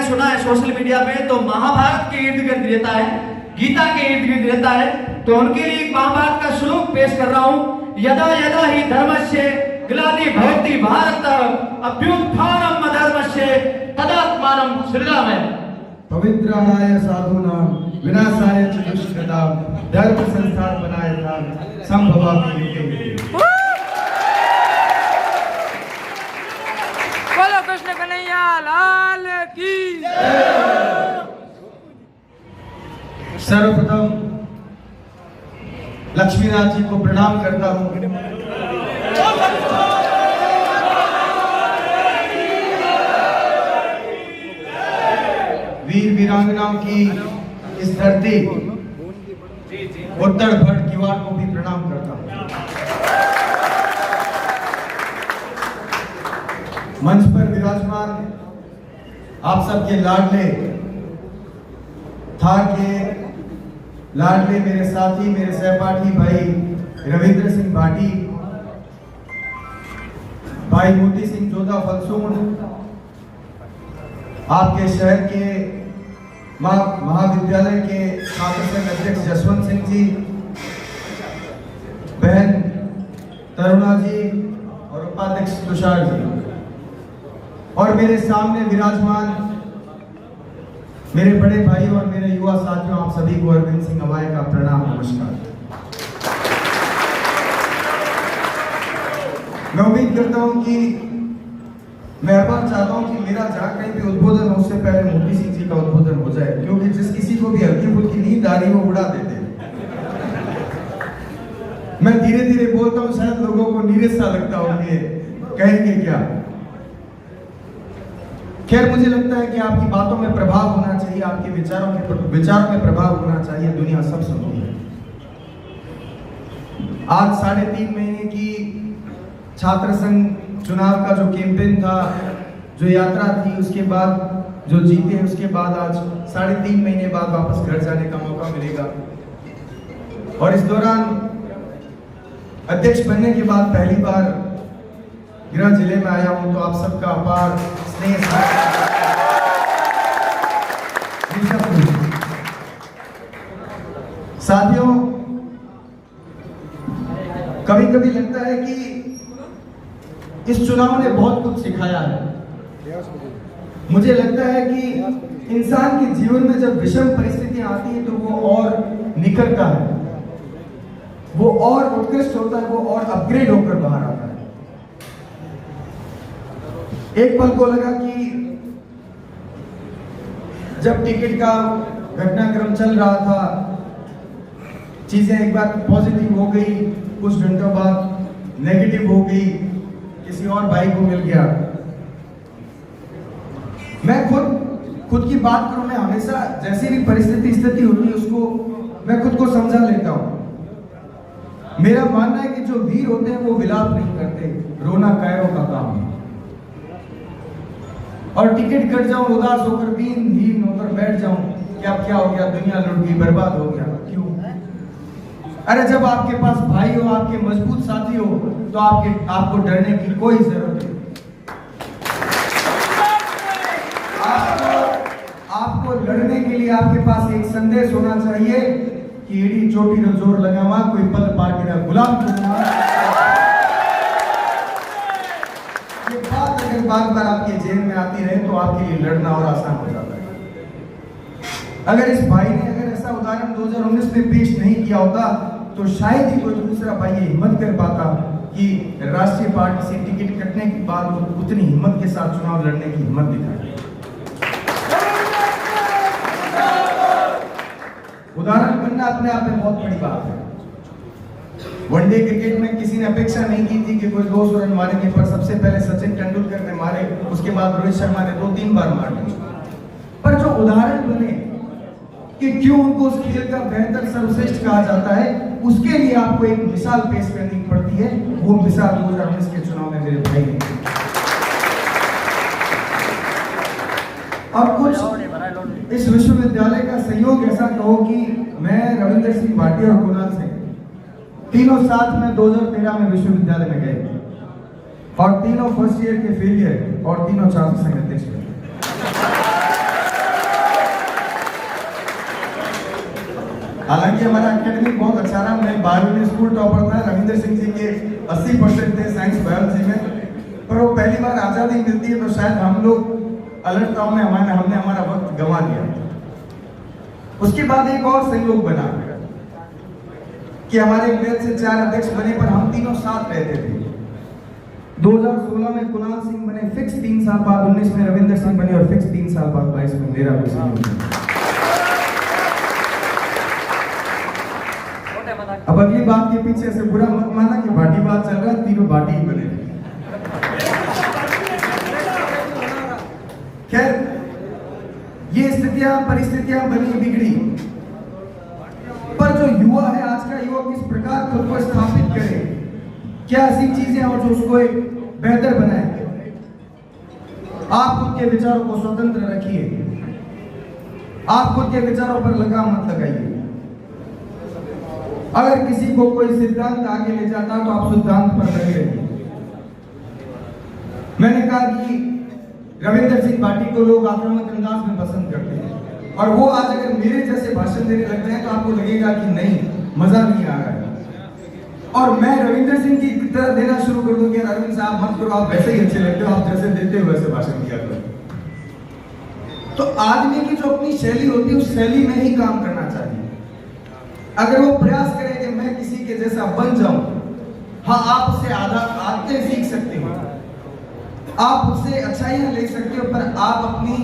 सुना है social media पे, तो महाभारत के इर्द गिर्द रहता है, गीता के इर्द गिर्द रहता है। तो उनके लिए एक महाभारत का श्लोक पेश कर रहा हूँ। यदा यदा ही धर्मस्य ग्लानि भवति भारत अभ्युत्थानम् अधर्मस्य तदात्मानं सृजामि। पवित्राणाय साधूनां विनाशाय च दुष्कृतां धर्म संस्थापनाय संभवामि युगे। बोलो कृष्ण कन्हैया लाल की सर्वप्रथम लक्ष्मीनाथ जी को प्रणाम करता हूं। वीर वीरांगनाओं की इस धरती उत्तर भट किवाड़ को भी प्रणाम करता हूं। मंच पर विराजमान आप सबके लाडले थार के लाडले मेरे साथी, मेरे सहपाठी भाई रविंद्र सिंह भाटी, भाई मोती सिंह जोधा फलसून, आपके शहर के महाविद्यालय के छात्र संघ अध्यक्ष जसवंत सिंह जी, बहन तरुणा जी और उपाध्यक्ष तुषार जी, और मेरे सामने विराजमान मेरे बड़े भाई और मेरे युवा साथियों, आप सभी को अरविंद सिंह अवाय का प्रणाम, नमस्कार। मैं उम्मीद करता हूं कि मैं हर बार चाहता हूं कि मेरा जहां कहीं भी उद्बोधन हो उससे पहले मोती सिंह जी का उद्बोधन हो जाए, क्योंकि जिस किसी को भी हल्की फुल्की नींद आ रही वो उड़ा देते हैं। मैं धीरे धीरे बोलता हूं, शायद लोगों को नीरस सा लगता हो कि कहेंगे क्या। खैर, मुझे लगता है कि आपकी बातों में प्रभाव होना चाहिए, आपके विचारों में प्रभाव होना चाहिए, दुनिया सब सुनती है। आज 3.5 महीने की छात्र संघ चुनाव का जो कैंपेन था, जो यात्रा थी, उसके बाद जो जीते, उसके बाद आज 3.5 महीने बाद वापस घर जाने का मौका मिलेगा। और इस दौरान अध्यक्ष बनने के बाद पहली बार गृह जिले में आया हूं, तो आप सबका अपार स्नेह साथियों, कभी कभी लगता है कि इस चुनाव ने बहुत कुछ सिखाया है। मुझे लगता है कि इंसान के जीवन में जब विषम परिस्थितियां आती है तो वो और निखरता है, वो और उत्कृष्ट होता है, वो और अपग्रेड होकर बाहर आता है। एक पल को लगा कि जब टिकट का घटनाक्रम चल रहा था, चीजें एक बार पॉजिटिव हो गई, कुछ घंटों बाद नेगेटिव हो गई, किसी और भाई को मिल गया। मैं खुद की बात करूं, मैं हमेशा जैसी भी स्थिति होती है उसको मैं खुद को समझा लेता हूं। मेरा मानना है कि जो वीर होते हैं वो विलाप नहीं करते, रोना कायरों का काम है। और टिकट कट जाऊं, उदास होकर दीनहीन होकर बैठ जाऊं कि अब क्या हो गया, दुनिया लुट गई, बर्बाद हो गया, क्यों? अरे जब आपके पास भाई हो, आपके मजबूत साथी हो, तो आपको डरने की कोई जरूरत नहीं। आपको लड़ने के लिए आपके पास एक संदेश होना चाहिए कि एड़ी चोटी रो जोर लगावा, कोई पल पार्टी ना गुलाम चुनवा। ये बात अगर बार बार आपके जेल में आती रहे तो आपके लिए लड़ना और आसान हो जाता है। अगर इस भाई ने ऐसा उदाहरण 2019 में पेश नहीं किया होता तो शायद ही कोई दूसरा भाई ये हिम्मत कर पाता कि राष्ट्रीय पार्टी से टिकट कटने के बाद वो उतनी हिम्मत के साथ चुनाव लड़ने की हिम्मत दिखाई। उदाहरण बनना अपने आप में बहुत बड़ी बात है। वनडे क्रिकेट में किसी ने अपेक्षा नहीं की थी कि कोई 200 रन मारेंगे, पर सबसे पहले सचिन तेंदुलकर ने मारे, उसके बाद रोहित शर्मा ने 2-3 बार मारे। पर जो उदाहरण बने कि क्यों उनको उस खेल का बेहतर सर्वश्रेष्ठ कहा जाता है, उसके लिए आपको एक मिसाल पेश करनी पड़ती है। वो मिसाल 2019 के चुनाव में मेरे भाई ने। अब कुछ इस विश्वविद्यालय का सहयोग ऐसा कहो कि मैं, रविंद्र सिंह भाटी और कुणाल सिंह तीनों साथ में 2013 में विश्वविद्यालय में गए और तीनों फर्स्ट ईयर के फेलियर और तीनों छात्र संघ अध्यक्ष बने। हालांकि हमारा एकेडमिक बहुत अच्छा रहा, मैं 12वीं में स्कूल टॉपर था, रविंद्र सिंह जी के 80% थे साइंस बायोलॉजी में, पर वो पहली बार आज़ादी मिलती है तो शायद हम लोग अलर्टताओं में हमने हमारा वक्त गंवा दिया। उसके बाद एक और संयोग बना कि हमारे बैच से 4 अध्यक्ष बने, पर हम तीनों साथ रहते थे। 2016 में कुणाल सिंह बने फिक्स 3 साल बाद, 19 में रविंद्र सिंह बने और फिक्स 3 साल बाद 22 में मेरा अब अगली बात के पीछे से बुरा मत माना कि भाटी बात चल रहा है, तीनों भाटी ही बने। खैर, ये स्थितियां परिस्थितियां बनी बिगड़ी, पर जो युवा है, आज का युवा किस प्रकार खुद को स्थापित करे, क्या ऐसी चीजें और जो उसको एक बेहतर बनाए। आप खुद के विचारों को स्वतंत्र रखिए, आप खुद के विचारों पर लगाम मत लगाइए। अगर किसी को कोई सिद्धांत आगे ले जाता तो आप सिद्धांत पर लगे रहिए। मैंने कहा कि रविंद्र सिंह भाटी को लोग आक्रामक अंदाज में पसंद करते हैं, और वो आज अगर मेरे जैसे भाषण देने लगते हैं तो आपको लगेगा कि नहीं, मजा नहीं आ रहा है, और मैं रविंद्र सिंह की तरह देना शुरू कर दूं कि अरविंद साहब मत करो, आप वैसे ही अच्छे लगते हो, आप जैसे देते हो वैसे भाषण किया करो। तो आदमी की जो अपनी शैली होती है उस शैली में ही काम करना चाहिए। अगर वो प्रयास करे कि मैं किसी के जैसा बन जाऊं, हाँ, आप उससे आदतें सीख सकते हो, आप उससे अच्छाइयां ले सकते हो, पर आप अपनी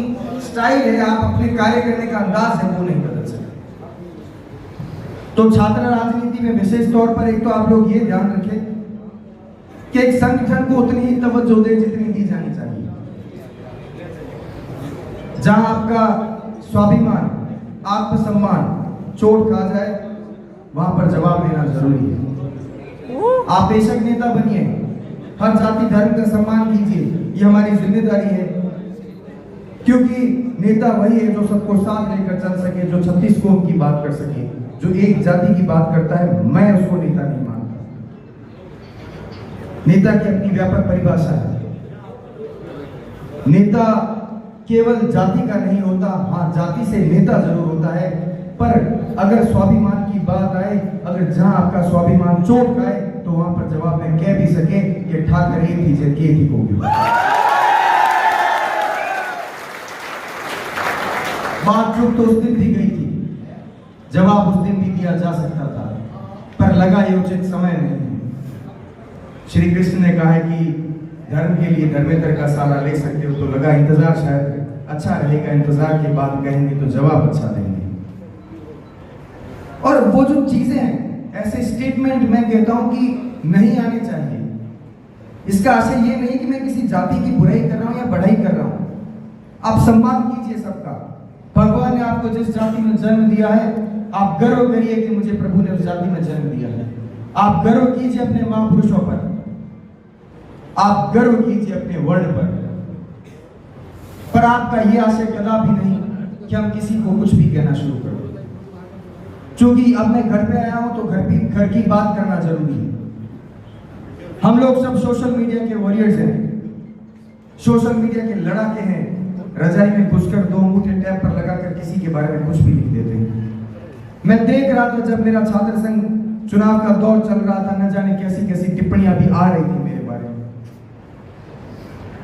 स्टाइल है, आप अपने कार्य करने का अंदाज है, वो नहीं बदल सकते। तो छात्र राजनीति में विशेष तौर पर एक तो आप लोग ये ध्यान रखें कि एक संगठन को उतनी ही तवज्जो दे जितनी दी जानी चाहिए। जहां आपका स्वाभिमान, आत्मसम्मान चोट खा जाए, वहां पर जवाब देना जरूरी है। आप बेशक नेता बनिए, हर जाति धर्म का सम्मान कीजिए, ये हमारी जिम्मेदारी है, क्योंकि नेता वही है जो सबको साथ लेकर चल सके, जो 36 कौम की बात कर सके। जो एक जाति की बात करता है, मैं उसको नेता नहीं मानता। नेता की अपनी व्यापक परिभाषा है। नेता केवल जाति का नहीं होता, हाँ, जाति से नेता जरूर होता है, पर अगर स्वाभिमान की बात आए, अगर जहां आपका स्वाभिमान चोट खाए, तो वहां पर जवाब में कह भी सके कि ठाकर एक ही से के थी को भी। बात चुप तो उस दिन भी गई थी, जवाब उस दिन भी दिया जा सकता था, पर लगा ये उचित समय नहीं। श्री कृष्ण ने कहा है कि धर्म के लिए धर्मेंद्र का सहारा ले सकते हो, तो लगा इंतजार शायद अच्छा रहेगा, इंतजार के बाद कहेंगे तो जवाब अच्छा देंगे। और वो जो चीजें हैं, ऐसे स्टेटमेंट मैं कहता हूं कि नहीं आने चाहिए। इसका आशय ये नहीं कि मैं किसी जाति की बुराई कर रहा हूं या बढ़ाई कर रहा हूं। आप सम्मान कीजिए सबका। भगवान ने आपको जिस जाति में जन्म दिया है, आप गर्व करिए कि मुझे प्रभु ने उस जाति में जन्म दिया है। आप गर्व कीजिए अपने महापुरुषों पर, आप गर्व कीजिए अपने वर्ण पर आपका यह आशय कदापि नहीं कि हम किसी को कुछ भी कहना शुरू कर दें। क्योंकि अब मैं घर पे आया हूं तो घर की बात करना जरूरी है। हम लोग सब सोशल मीडिया के वॉरियर्स हैं, सोशल मीडिया के लड़ाके हैं। रजाई में घुसकर 2 अंगूठे टैब पर लगाकर किसी के बारे में कुछ भी लिख देते हैं। मैं देख रहा था जब मेरा छात्र संघ चुनाव का दौर चल रहा था, न जाने कैसी कैसी टिप्पणियां भी आ रही थी मेरे बारे में,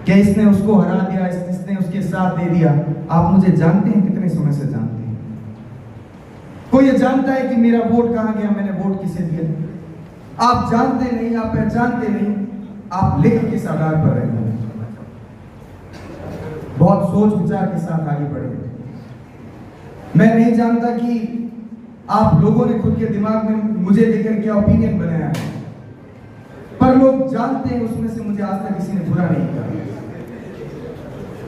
कि इसने उसको हरा दिया, इसने उसके साथ दे दिया। आप मुझे जानते हैं, कितने समय से जानते हैं? कोई ये जानता है कि मेरा वोट कहां गया, मैंने वोट किसे दिया? आप जानते नहीं, आप पहचानते नहीं, आप लिख किस आधार पर रहे हैं। बहुत सोच विचार के साथ आगे बढ़े। मैं नहीं जानता कि आप लोगों ने खुद के दिमाग में मुझे लेकर क्या ओपिनियन बनाया है, पर लोग जानते हैं उसमें से मुझे आज तक किसी ने बुरा नहीं कहा।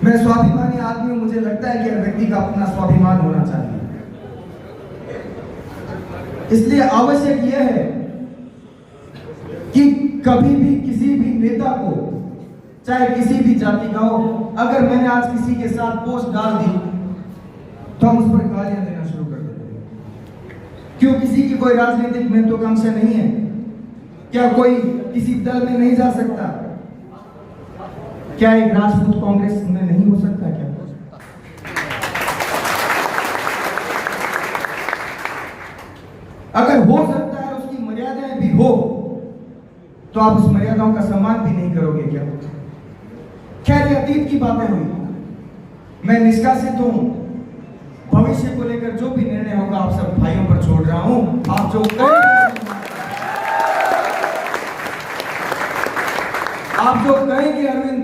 मैं स्वाभिमानी आदमी हूं, मुझे लगता है कि हर व्यक्ति का अपना स्वाभिमान होना चाहिए। इसलिए आवश्यक यह है कि कभी भी किसी भी नेता को, चाहे किसी भी जाति का हो, अगर मैंने आज किसी के साथ पोस्ट डाल दी तो हम उस पर गालियां देना शुरू कर देते हैं। क्यों? किसी की कोई राजनीतिक महत्वाकांक्षा नहीं है क्या? कोई किसी दल में नहीं जा सकता क्या? एक राजपूत कांग्रेस में नहीं हो सकता क्या? अगर हो सकता है उसकी मर्यादाएं भी हो, तो आप उस मर्यादाओं का सम्मान भी नहीं करोगे क्या? खैर, ये अतीत की बातें हुई। मैं निष्कासित हूं। भविष्य को लेकर जो भी निर्णय होगा आप सब भाइयों पर छोड़ रहा हूं। आप जो कहेंगे अरविंद,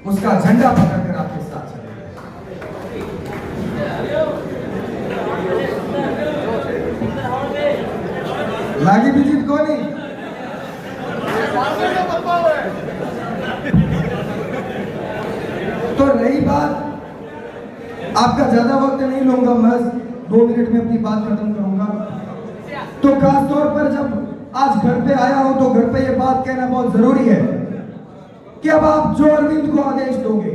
उसका झंडा पकड़कर आपके साथ चलेगा। लागी विजित को नहीं। तो रही बात, आपका ज्यादा वक्त नहीं लूंगा, मैं 2 मिनट में अपनी बात खत्म करूंगा। तो खास तौर पर जब आज घर पे आया हूं तो घर पे ये बात कहना बहुत जरूरी है कि अब आप जो अरविंद को आदेश दोगे,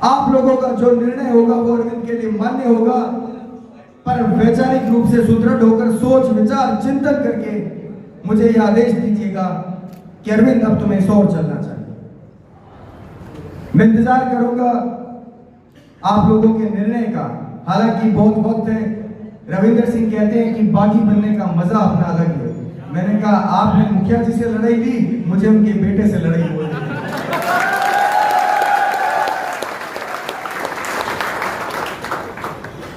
आप लोगों का जो निर्णय होगा वो अरविंद के लिए मान्य होगा, पर वैचारिक रूप से सुदृढ़ होकर सोच विचार चिंतन करके मुझे यह आदेश दीजिएगा कि अरविंद अब तुम्हें इस ओर चलना चाहिए। मैं इंतजार करूंगा आप लोगों के निर्णय का। हालांकि बहुत वक्त है, रविंदर सिंह कहते हैं कि बागी बनने का मजा अपना अलग है। मैंने कहा आपने मुखिया जी से लड़ाई ली, मुझे उनके बेटे से लड़ाई बोल दी।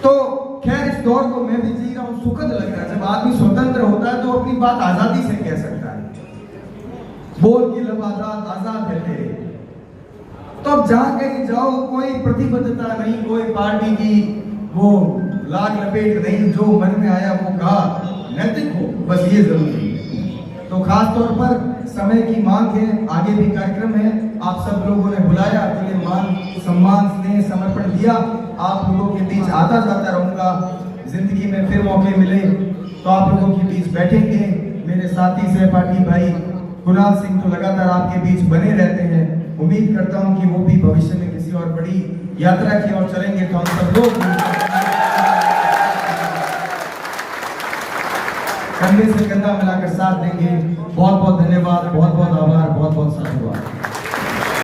तो खैर, इस दौर को मैं भी जी रहा हूं, सुखद लग रहा है। जब आदमी स्वतंत्र होता है तो अपनी बात आजादी से कह सकता है। बोल की लब आजाद, आजाद है तेरे। तो अब जहां कहीं जाओ, कोई प्रतिबद्धता नहीं, कोई पार्टी की वो लाग लपेट नहीं, जो मन में आया वो कहा, नैतिक हो, बस ये जरूरी है। तो खास तौर पर समय की मांग है, आगे भी कार्यक्रम है, आप सब लोगों ने बुलाया, अपने लिए मान सम्मान स्नेह समर्पण दिया। आप लोगों के बीच आता जाता रहूंगा, जिंदगी में फिर मौके मिले तो आप लोगों के बीच बैठेंगे। मेरे साथी सहपाठी भाई कुणाल सिंह तो लगातार आपके बीच बने रहते हैं। उम्मीद करता हूं कि वो भी भविष्य में किसी और बड़ी यात्रा की ओर चलेंगे तो हम सब लोग कंधे से कंधा मिलाकर साथ देंगे। बहुत बहुत धन्यवाद, बहुत बहुत आभार, बहुत बहुत साधुवाद।